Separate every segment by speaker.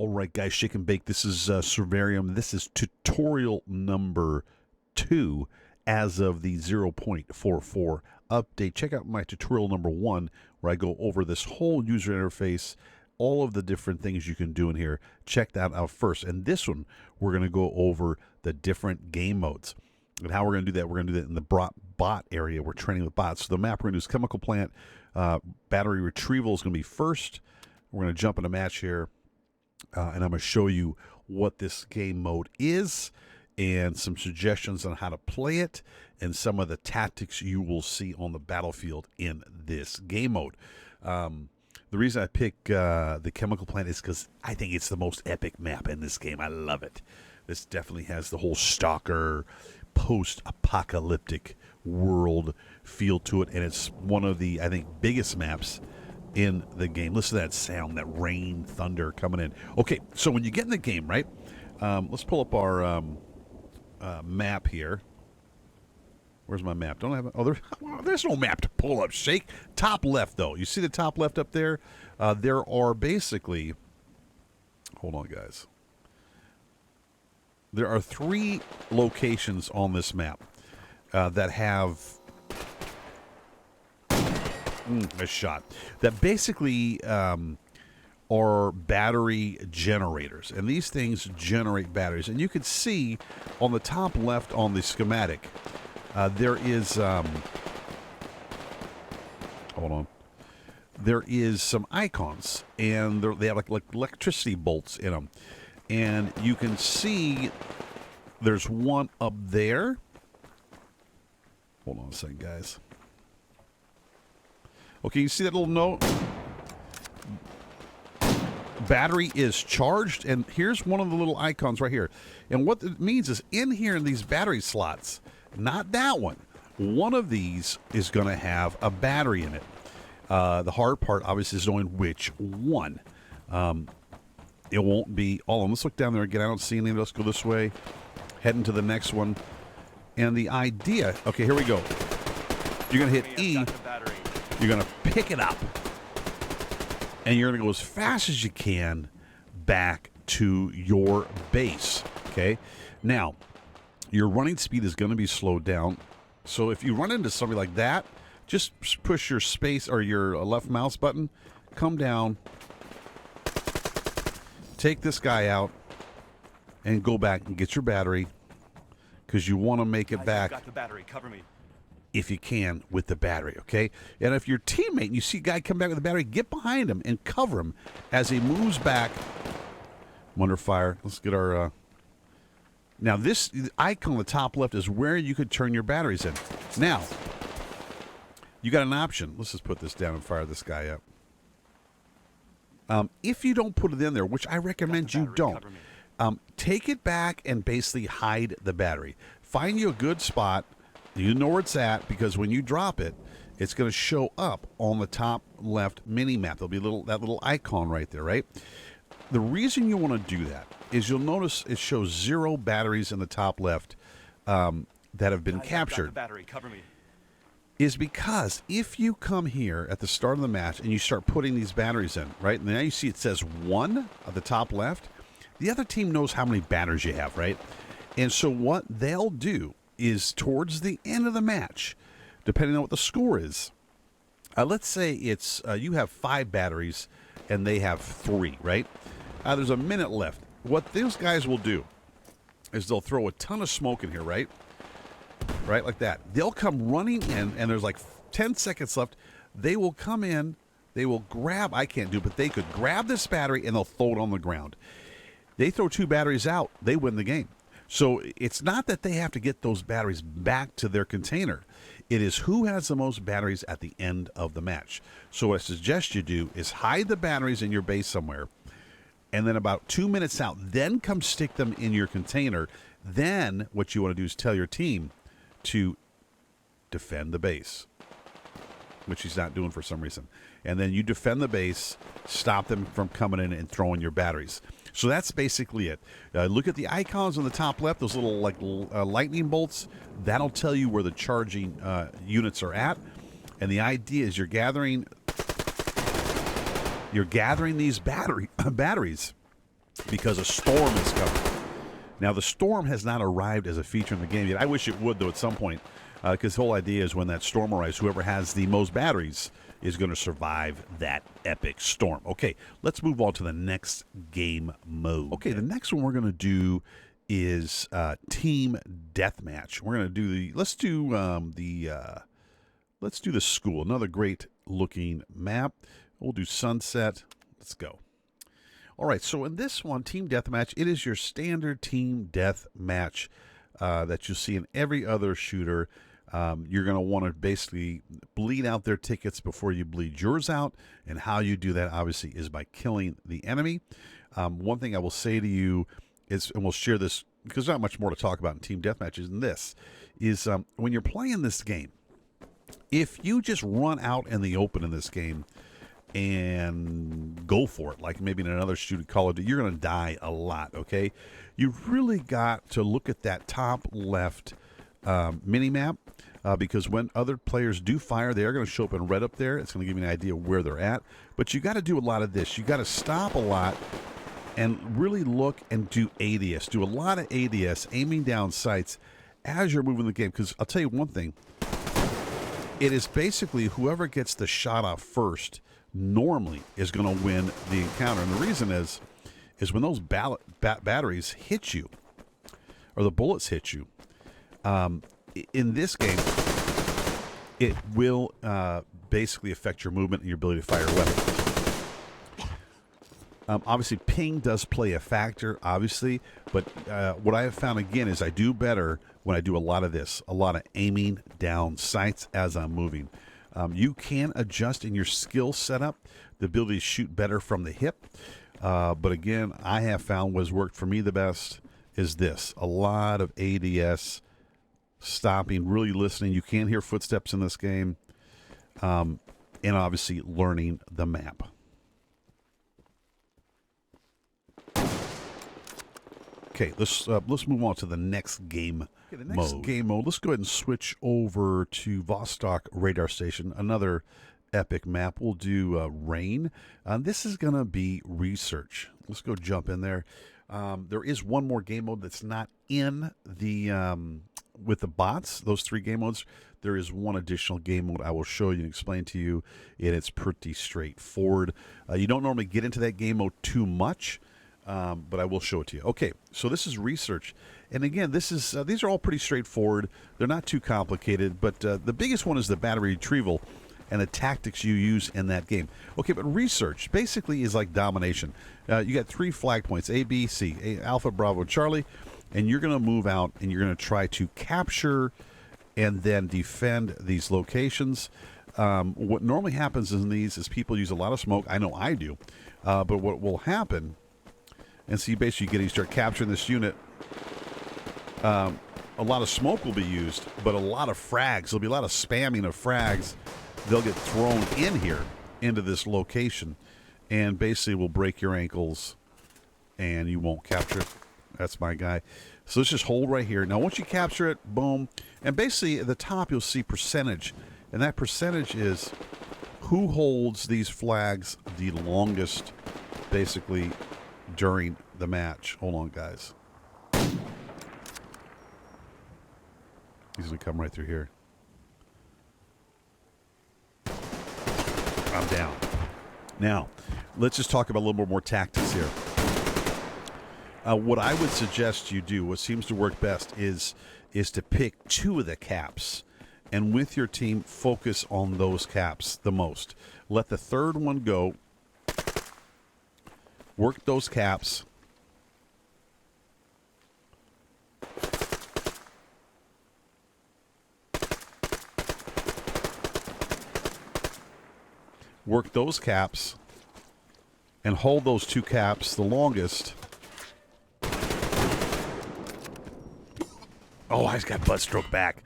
Speaker 1: All right, guys, shake and bake. This is Survarium. This is tutorial number 2 as of the 0.44 update. Check out my tutorial number 1 where I go over this whole user interface, all of the different things you can do in here. Check that out first. And this one, we're going to go over the different game modes. And how we're going to do that, we're going to do that in the bot area. We're training with bots. So the map we're going to do is chemical plant. Battery retrieval is going to be first. We're going to jump in a match here. And I'm going to show you what this game mode is and some suggestions on how to play it and some of the tactics you will see on the battlefield in this game mode. The reason I pick the chemical plant is because I think it's the most epic map in this game. I love it. This definitely has the whole stalker, post-apocalyptic world feel to it, and it's one of the, I think, biggest maps in the game. Listen to that sound, that rain, thunder coming in. Okay, so when you get in the game, right, let's pull up our map here. Where's my map? Don't I have it? Oh, there's no map to pull up, Shake. Top left, though. You see the top left up there? There are basically, hold on, guys. There are 3 locations on this map that have a shot that basically are battery generators, and these things generate batteries. And you can see on the top left on the schematic there is hold on, there is some icons, and they have like electricity bolts in them, and you can see there's one up there. Hold on a second, guys. Okay, you see that little note? Battery is charged, and here's one of the little icons right here. And what it means is in here in these battery slots, not that one of these is going to have a battery in it. The hard part, obviously, is knowing which one. It won't be all of them. Let's look down there again. I don't see anything. Let's go this way. Heading to the next one. And the idea, okay, here we go. You're going to hit E. You're going to pick it up, and you're going to go as fast as you can back to your base, okay? Now, your running speed is going to be slowed down, so if you run into somebody like that, just push your space or your left mouse button, come down, take this guy out, and go back and get your battery, because you want to make it back.
Speaker 2: Got the battery. Cover me.
Speaker 1: If you can, with the battery, okay? And if your teammate, and you see a guy come back with the battery, get behind him and cover him as he moves back. I'm under fire. Let's get our... Now, this icon on the top left is where you could turn your batteries in. Now, you got an option. Let's just put this down and fire this guy up. If you don't put it in there, which I recommend you don't, take it back and basically hide the battery. Find you a good spot. You know where it's at, because when you drop it, it's going to show up on the top left mini map. There'll be that little icon right there, right? The reason you want to do that is you'll notice it shows 0 batteries in the top left that have been captured.
Speaker 2: Got the battery. Cover me.
Speaker 1: Is because if you come here at the start of the match and you start putting these batteries in, right? And now you see it says 1 at the top left. The other team knows how many batteries you have, right? And so what they'll do is towards the end of the match, depending on what the score is, let's say it's you have 5 batteries and they have 3, right? There's a minute left. What those guys will do is they'll throw a ton of smoke in here, right? Right, like that. They'll come running in, and there's like 10 seconds left. They will come in, they will grab, I can't do it, but they could grab this battery and they'll throw it on the ground. They throw 2 batteries out, they win the game. So it's not that they have to get those batteries back to their container. It is who has the most batteries at the end of the match. So what I suggest you do is hide the batteries in your base somewhere, and then about 2 minutes out, then come stick them in your container. Then what you want to do is tell your team to defend the base, which he's not doing for some reason. And then you defend the base, stop them from coming in and throwing your batteries. So that's basically it. Look at the icons on the top left, those little lightning bolts. That'll tell you where the charging units are at. And the idea is you're gathering these batteries. because a storm is coming. Now, the storm has not arrived as a feature in the game yet. I wish it would, though, at some point, because the whole idea is when that storm arrives, whoever has the most batteries is going to survive that epic storm. Okay, let's move on to the next game mode. Okay, the next one we're going to do is Team Deathmatch. We're going to do let's do the school. Another great looking map. We'll do sunset. Let's go. All right, so in this one, Team Deathmatch, it is your standard Team Deathmatch that you'll see in every other shooter. You're going to want to basically bleed out their tickets before you bleed yours out, and how you do that, obviously, is by killing the enemy. One thing I will say to you is, and we'll share this, because there's not much more to talk about in Team Deathmatch than this, is when you're playing this game, if you just run out in the open in this game and go for it, like maybe in another shooting Call of Duty, you're going to die a lot, okay? You've really got to look at that top left mini-map, because when other players do fire, they are going to show up in red up there. It's going to give you an idea of where they're at. But you got to do a lot of this. You got to stop a lot and really look and do ADS. Do a lot of ADS, aiming down sights as you're moving the game. Because I'll tell you one thing. It is basically whoever gets the shot off first normally is going to win the encounter. And the reason is when those batteries hit you, or the bullets hit you, in this game, it will basically affect your movement and your ability to fire a weapon. Obviously, ping does play a factor, obviously, but what I have found, again, is I do better when I do a lot of this, a lot of aiming down sights as I'm moving. You can adjust in your skill setup the ability to shoot better from the hip, but again, I have found what has worked for me the best is this, a lot of ADS, stopping, really listening. You can hear footsteps in this game, and obviously learning the map. Okay, let's move on to the next game mode. Let's go ahead and switch over to Vostok Radar Station, another epic map. We'll do Rain. This is going to be research. Let's go jump in there. There is one more game mode that's not in the with the bots, those 3 game modes. There is one additional game mode I will show you and explain to you, and it's pretty straightforward. You don't normally get into that game mode too much, but I will show it to you. Okay, so this is research, and again, this is these are all pretty straightforward. They're not too complicated, but the biggest one is the battery retrieval and the tactics you use in that game. Okay, but research basically is like domination. You got 3 flag points, A, B, C, Alpha, Bravo, Charlie, and you're going to move out and you're going to try to capture and then defend these locations. What normally happens in these is people use a lot of smoke. I know I do. But what will happen, and so you basically start capturing this unit, a lot of smoke will be used, but a lot of frags. There'll be a lot of spamming of frags. They'll get thrown in here into this location and basically will break your ankles and you won't capture it. That's my guy. So let's just hold right here. Now, once you capture it, boom. And basically at the top, you'll see percentage. And that percentage is who holds these flags the longest, basically, during the match. Hold on, guys. He's going to come right through here. I'm down. Now, let's just talk about a little more tactics here. What I would suggest you do, what seems to work best, is to pick 2 of the caps, and with your team, focus on those caps the most. Let the third one go. Work those caps. Work those caps and hold those 2 caps the longest. Oh, I just got butt stroke back.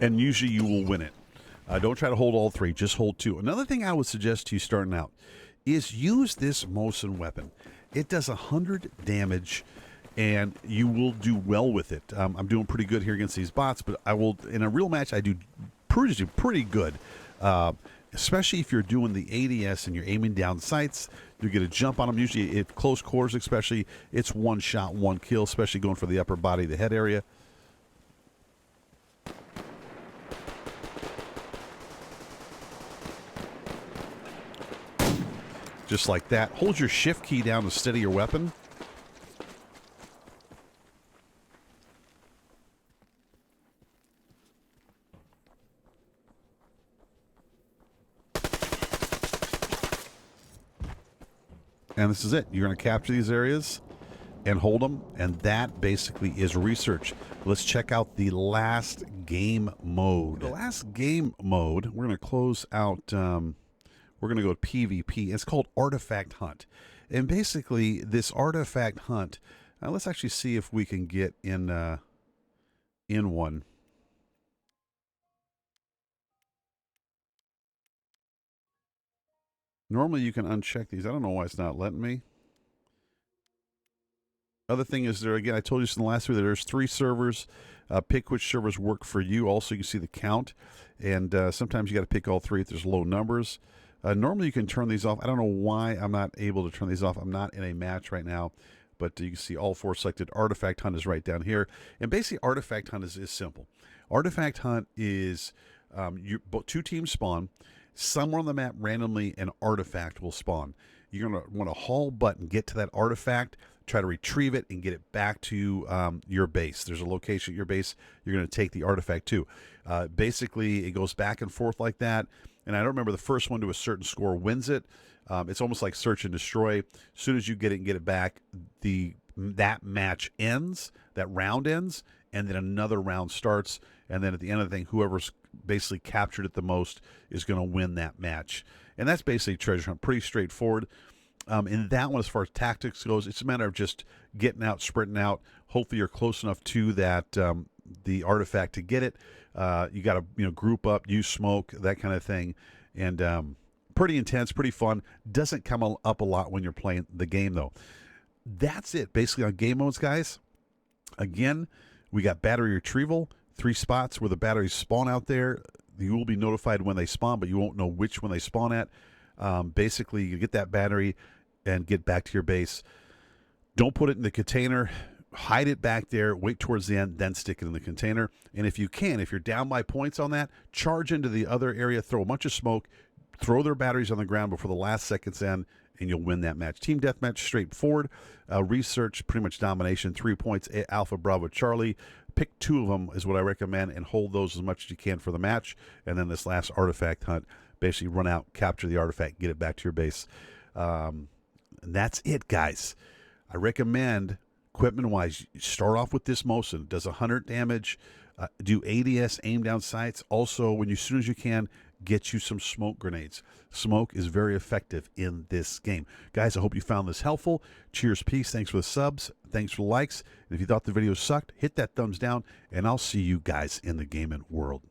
Speaker 1: And usually you will win it. Don't try to hold all 3. Just hold 2. Another thing I would suggest to you starting out is use this Mosin weapon. It does 100 damage, and you will do well with it. I'm doing pretty good here against these bots, but I will, in a real match, I do pretty good. especially if you're doing the ADS and you're aiming down sights. You get a jump on them. Usually at close quarters especially, it's one shot, one kill, especially going for the upper body, the head area. Just like that. Hold your shift key down to steady your weapon. And this is it. You're going to capture these areas and hold them, and that basically is research. Let's check out the last game mode. The last game mode, we're going to close out, we're going to go to PvP. It's called Artifact Hunt. And basically, this Artifact Hunt, let's actually see if we can get in one. Normally you can uncheck these. I don't know why it's not letting me. Other thing is there, again, I told you this in the last video, there's 3 servers. Pick which servers work for you. Also, you can see the count. And sometimes you got to pick all 3 if there's low numbers. Normally you can turn these off. I don't know why I'm not able to turn these off. I'm not in a match right now. But you can see all 4 selected. Artifact Hunt is right down here. And basically, Artifact Hunt is simple. Artifact Hunt is 2 teams spawn. Somewhere on the map, randomly, an artifact will spawn. You're going to want to haul button, get to that artifact, try to retrieve it, and get it back to your base. There's a location at your base you're going to take the artifact to. Basically, it goes back and forth like that. And I don't remember, the first one to a certain score wins it. It's almost like search and destroy. As soon as you get it and get it back, that match ends, that round ends, and then another round starts. And then at the end of the thing, whoever's basically captured it the most is going to win that match. And that's basically treasure hunt. Pretty straightforward. In that one, as far as tactics goes, it's a matter of just getting out, sprinting out. Hopefully you're close enough to that the artifact to get it. You got to group up, use smoke, that kind of thing. And pretty intense, pretty fun. Doesn't come up a lot when you're playing the game, though. That's it, basically, on game modes, guys. Again, we got battery retrieval. 3 spots where the batteries spawn out there. You will be notified when they spawn, but you won't know which one they spawn at. Basically, you get that battery and get back to your base. Don't put it in the container. Hide it back there. Wait towards the end, then stick it in the container. And if you can, if you're down by points on that, charge into the other area, throw a bunch of smoke, throw their batteries on the ground before the last seconds end, and you'll win that match. Team Deathmatch, straightforward. Research, pretty much domination. 3 points, Alpha, Bravo, Charlie. Pick 2 of them is what I recommend, and hold those as much as you can for the match. And then this last artifact hunt, basically run out, capture the artifact, get it back to your base. And that's it, guys. I recommend, equipment-wise, start off with this Mosin. It does 100 damage. Do ADS, aim down sights. Also, when you, as soon as you can, get you some smoke grenades. Smoke is very effective in this game. Guys, I hope you found this helpful. Cheers, peace. Thanks for the subs. Thanks for the likes. And if you thought the video sucked, hit that thumbs down, and I'll see you guys in the gaming world.